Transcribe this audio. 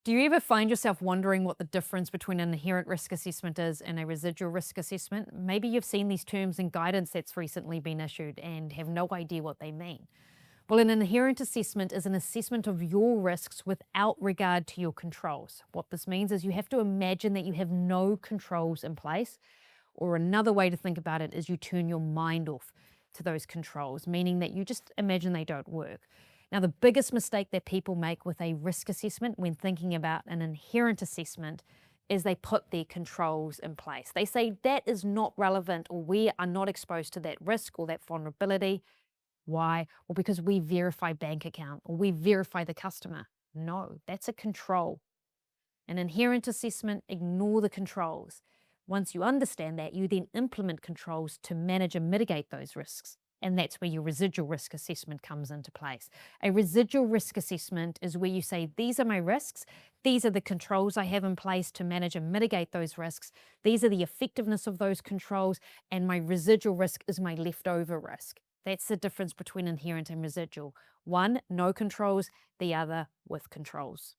Do you ever find yourself wondering what the difference between an inherent risk assessment is and a residual risk assessment? Maybe you've seen these terms in guidance that's recently been issued and have no idea what they mean. Well, an inherent assessment is an assessment of your risks without regard to your controls. What this means is you have to imagine that you have no controls in place, or another way to think about it is you turn your mind off to those controls, meaning that you just imagine they don't work. Now, the biggest mistake that people make with a risk assessment when thinking about an inherent assessment is they put their controls in place. They say that is not relevant or we are not exposed to that risk or that vulnerability. Why? Well, because we verify bank account or we verify the customer. No, that's a control. An inherent assessment, ignore the controls. Once you understand that, you then implement controls to manage and mitigate those risks. And that's where your residual risk assessment comes into place. A residual risk assessment is where you say, these are my risks, these are the controls I have in place to manage and mitigate those risks, these are the effectiveness of those controls, and my residual risk is my leftover risk. That's the difference between inherent and residual. One, no controls, the other with controls.